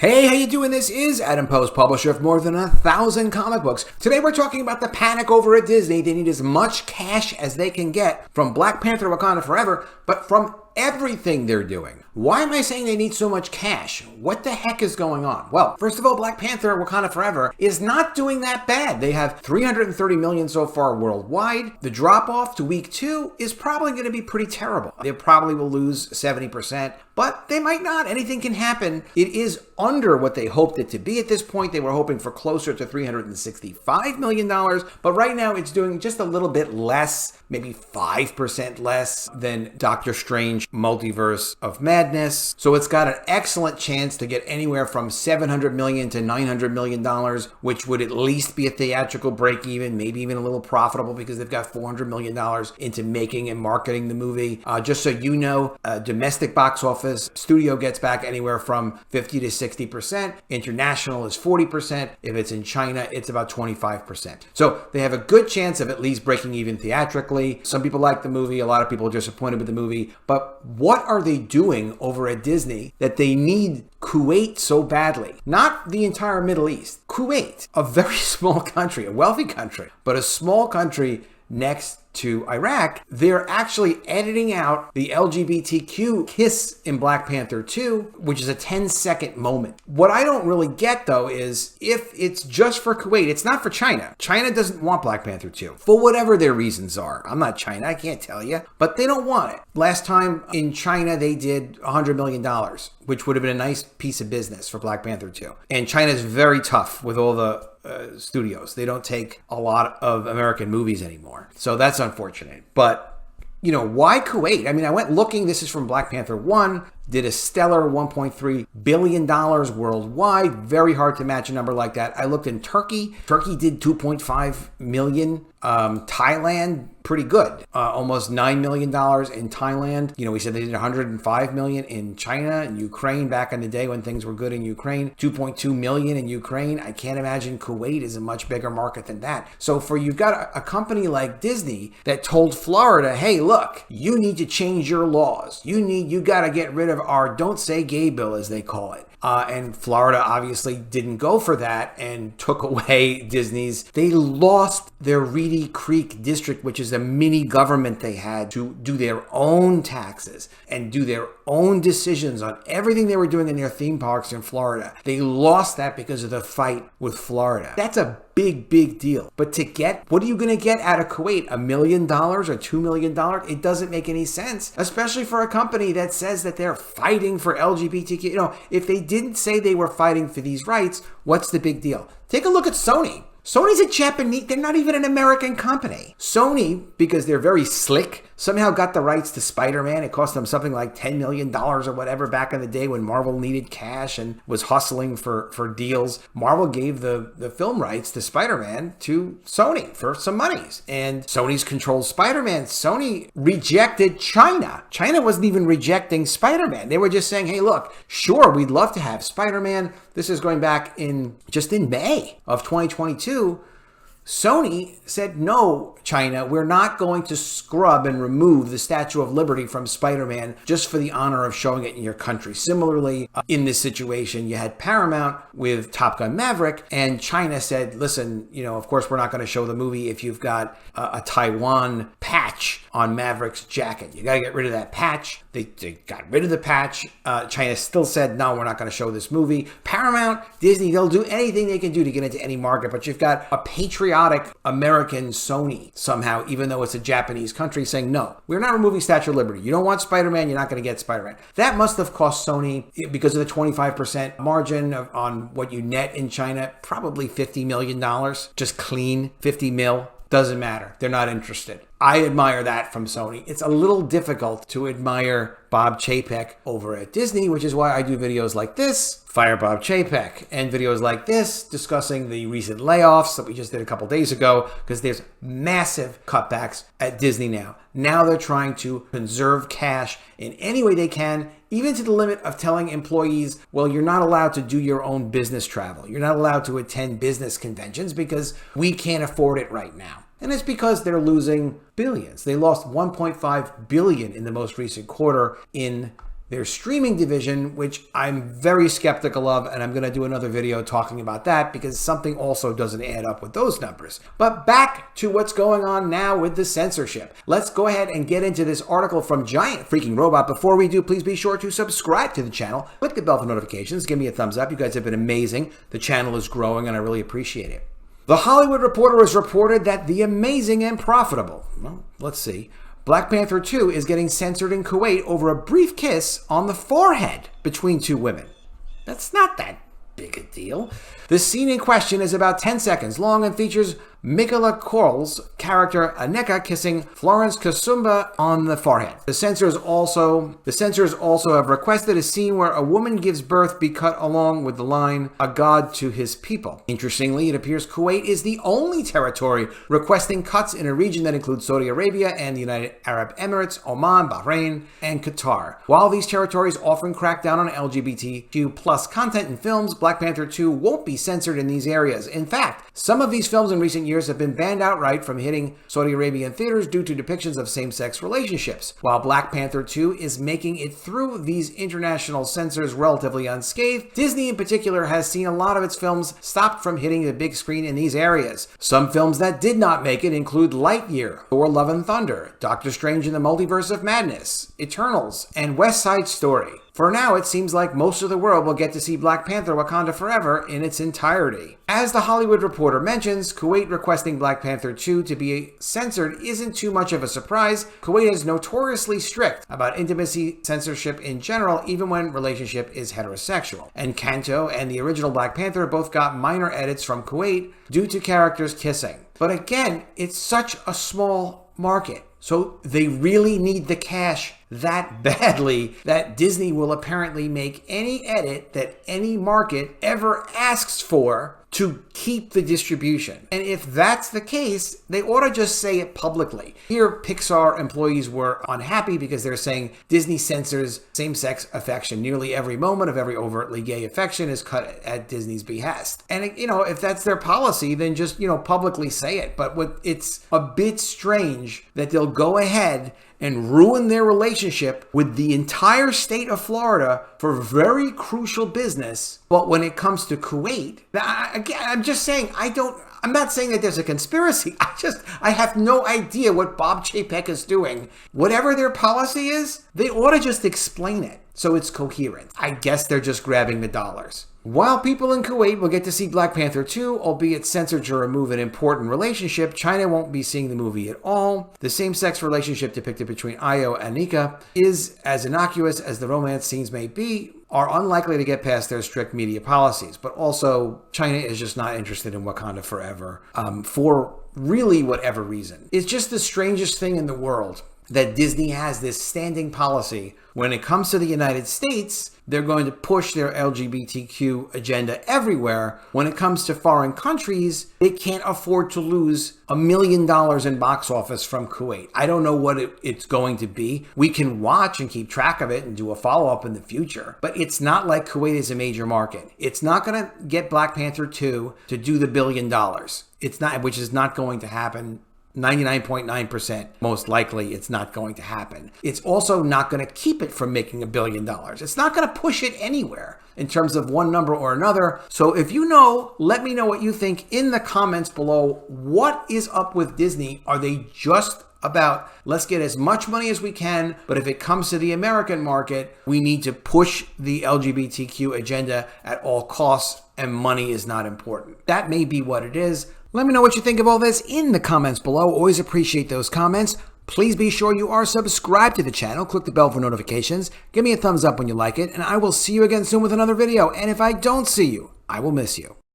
Hey, how you doing? This is Adam Post, publisher of more than 1,000 comic books. Today we're talking about the panic over at Disney. They need as much cash as they can get from Black Panther Wakanda Forever, but from everything they're doing. Why am I saying they need so much cash? What the heck is going on? Well, first of all, Black Panther Wakanda Forever is not doing that bad. They have $330 million so far worldwide. The drop off to week 2 is probably going to be pretty terrible. They probably will lose 70%, but they might not. Anything can happen. It is under what they hoped it to be at this point. They were hoping for closer to $365 million, but right now it's doing just a little bit less, maybe 5% less than Doctor Strange Multiverse of Madness. So it's got an excellent chance to get anywhere from $700 million to $900 million, which would at least be a theatrical break even, maybe even a little profitable because they've got $400 million into making and marketing the movie. Just so you know, domestic box office, studio gets back anywhere from 50 to 60%. International is 40%. If it's in China, it's about 25%. So they have a good chance of at least breaking even theatrically. Some people like the movie. A lot of people are disappointed with the movie. But what are they doing over at Disney that they need Kuwait so badly? Not the entire Middle East. Kuwait, a very small country, a wealthy country, but a small country next to Iraq. They're actually editing out the LGBTQ kiss in Black Panther 2, which is a 10-second moment. What I don't really get, though, is if it's just for Kuwait, it's not for China. China doesn't want Black Panther 2, for whatever their reasons are. I'm not China, I can't tell you, but they don't want it. Last time in China, they did $100 million, which would have been a nice piece of business for Black Panther 2. And China's very tough with all the studios. They don't take a lot of American movies anymore. So that's unfortunate. But, you know, why Kuwait? I mean, I went looking. This is from Black Panther 1. Did a stellar $1.3 billion worldwide. Very hard to match a number like that. I looked in Turkey. Turkey did 2.5 million. Thailand, pretty good. Almost $9 million in Thailand. You know, we said they did 105 million in China and Ukraine back in the day when things were good in Ukraine. 2.2 million in Ukraine. I can't imagine Kuwait is a much bigger market than that. So for you've got a company like Disney that told Florida, hey, look, you need to change your laws. You got to get rid of our don't say gay bill, as they call it. And Florida obviously didn't go for that and took away Disney's. They lost their Reedy Creek district, which is a mini government they had to do their own taxes and do their own decisions on everything they were doing in their theme parks in Florida. They lost that because of the fight with Florida. That's a big deal. But to get, what are you going to get out of Kuwait? $1 million or $2 million? It doesn't make any sense, especially for a company that says that they're fighting for LGBTQ. You know, if they didn't say they were fighting for these rights, what's the big deal? Take a look at Sony. Sony's a Japanese, they're not even an American company. Sony, because they're very slick, somehow got the rights to Spider-Man. It cost them something like $10 million or whatever back in the day when Marvel needed cash and was hustling for deals. Marvel gave the film rights to Spider-Man to Sony for some monies. And Sony's controlled Spider-Man. Sony rejected China. China wasn't even rejecting Spider-Man. They were just saying, hey, look, sure, we'd love to have Spider-Man. This is going back in May of 2022. Sony said, no, China, we're not going to scrub and remove the Statue of Liberty from Spider-Man just for the honor of showing it in your country. Similarly, in this situation, you had Paramount with Top Gun Maverick, and China said, listen, you know, of course, we're not going to show the movie if you've got a Taiwan patch on Maverick's jacket. You got to get rid of that patch. They got rid of the patch. China still said, no, we're not going to show this movie. Paramount, Disney, they'll do anything they can do to get into any market, but you've got a patriotic American Sony somehow, even though it's a Japanese country, saying, no, we're not removing Statue of Liberty. You don't want Spider-Man, you're not going to get Spider-Man. That must have cost Sony, because of the 25% margin on what you net in China, probably $50 million. Just clean 50 mil. Doesn't matter. They're not interested. I admire that from Sony. It's a little difficult to admire Bob Chapek over at Disney, which is why I do videos like this, Fire Bob Chapek, and videos like this discussing the recent layoffs that we just did a couple days ago, because there's massive cutbacks at Disney now. Now they're trying to conserve cash in any way they can, even to the limit of telling employees, well, you're not allowed to do your own business travel. You're not allowed to attend business conventions because we can't afford it right now. And it's because they're losing billions. They lost $1.5 billion in the most recent quarter in their streaming division, which I'm very skeptical of, and I'm going to do another video talking about that because something also doesn't add up with those numbers. But back to what's going on now with the censorship. Let's go ahead and get into this article from Giant Freaking Robot. Before we do, please be sure to subscribe to the channel, click the bell for notifications, give me a thumbs up. You guys have been amazing. The channel is growing and I really appreciate it. The Hollywood Reporter has reported that the amazing and profitable, well, let's see, Black Panther 2 is getting censored in Kuwait over a brief kiss on the forehead between two women. That's not that big a deal. The scene in question is about 10 seconds long and features Michaela Coel's character Aneka kissing Florence Kasumba on the forehead. The censors also have requested a scene where a woman gives birth be cut along with the line, "A God to his people." Interestingly, it appears Kuwait is the only territory requesting cuts in a region that includes Saudi Arabia and the United Arab Emirates, Oman, Bahrain, and Qatar. While these territories often crack down on LGBTQ+ content in films, Black Panther 2 won't be censored in these areas. In fact, some of these films in recent years have been banned outright from hitting Saudi Arabian theaters due to depictions of same-sex relationships. While Black Panther 2 is making it through these international censors relatively unscathed, Disney in particular has seen a lot of its films stopped from hitting the big screen in these areas. Some films that did not make it include Lightyear, Thor: Love and Thunder, Doctor Strange in the Multiverse of Madness, Eternals, and West Side Story. For now, it seems like most of the world will get to see Black Panther: Wakanda Forever in its entirety. As the Hollywood Reporter mentions, Kuwait requesting Black Panther 2 to be censored isn't too much of a surprise. Kuwait is notoriously strict about intimacy censorship in general, even when relationship is heterosexual. Encanto and the original Black Panther both got minor edits from Kuwait due to characters kissing. But again, it's such a small market. So they really need the cash that badly that Disney will apparently make any edit that any market ever asks for to keep the distribution. And if that's the case, they ought to just say it publicly. Here, Pixar employees were unhappy because they're saying Disney censors same-sex affection. Nearly every moment of every overtly gay affection is cut at Disney's behest. And, if that's their policy, then just, publicly say it. But it's a bit strange that they'll go ahead and ruin their relationship with the entire state of Florida for very crucial business. But when it comes to Kuwait, I'm just saying, I'm not saying that there's a conspiracy. I have no idea what Bob Chapek is doing. Whatever their policy is, they ought to just explain it so it's coherent. I guess they're just grabbing the dollars. While people in Kuwait will get to see Black Panther 2, albeit censored to remove an important relationship, China won't be seeing the movie at all. The same-sex relationship depicted between Ayo and Nika is, as innocuous as the romance scenes may be, are unlikely to get past their strict media policies. But also, China is just not interested in Wakanda Forever for really whatever reason. It's just the strangest thing in the world that Disney has this standing policy. When it comes to the United States, they're going to push their LGBTQ agenda everywhere. When it comes to foreign countries, they can't afford to lose $1 million in box office from Kuwait. I don't know what it's going to be. We can watch and keep track of it and do a follow-up in the future. But it's not like Kuwait is a major market. It's not going to get Black Panther 2 to do the $1 billion. It's not, which is not going to happen. 99.9% most likely it's not going to happen. It's also not going to keep it from making $1 billion. It's not going to push it anywhere in terms of one number or another. So if you know, let me know what you think in the comments below. What is up with Disney? Are they just about let's get as much money as we can, but if it comes to the American market, we need to push the LGBTQ agenda at all costs and money is not important? That may be what it is. Let me know what you think of all this in the comments below. Always appreciate those comments. Please be sure you are subscribed to the channel. Click the bell for notifications. Give me a thumbs up when you like it, and I will see you again soon with another video. And if I don't see you, I will miss you.